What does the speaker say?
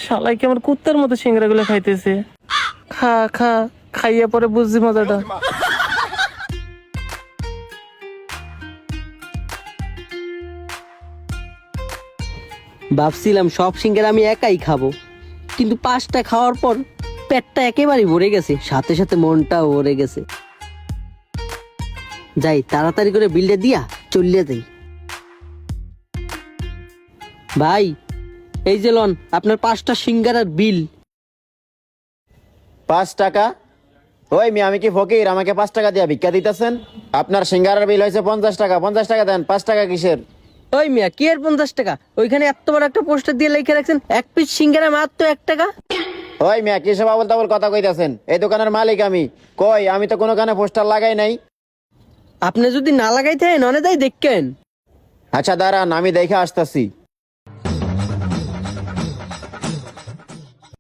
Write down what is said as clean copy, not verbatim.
শালাই কি আমার কুত্তার মতো সিঙ্গারা গুলো খাইতেছে। খা খা, খাইয়া পরে বুঝছি মজাটা। ভাবছিলাম সব সিঙ্গারা আমি একাই খাবো, কিন্তু 5টা খাওয়ার পর পেটটা একেবারেই ভরে গেছে, সাথে সাথে মনটাও ভরে গেছে। যাই তাড়াতাড়ি করে বিলটা দিয়া চলিয়ে যাই। ভাই এই যে লন আপনার 5টা সিঙ্গারার বিল। 5 টাকা? ওই মি, আমি কি ফকির? আমাকে 5 টাকা দিয়া ভিক্ষা দিতেছেন? আপনার সিঙ্গারার বিল হয়েছে 50 টাকা। 50 টাকা দেন, 5 টাকা কিসের? ওই মিয়া কি এর 50 টাকা? ওইখানে এত বড় একটা পোস্টার দিয়ে লিখে রাখছেন 1 পিস সিঙ্গারা মাত্র 1 টাকা। ওই মিয়া, কি সব আবল তাবল কথা কইতাছেন? এই দোকানের মালিক আমি। কই, আমি তো কোনো কানে পোস্টার লাগাই নাই। আপনি যদি না লাগাইতে ননে যাই দেখেন। আচ্ছা দাঁড়ান, আমি দেখে আসতেছি।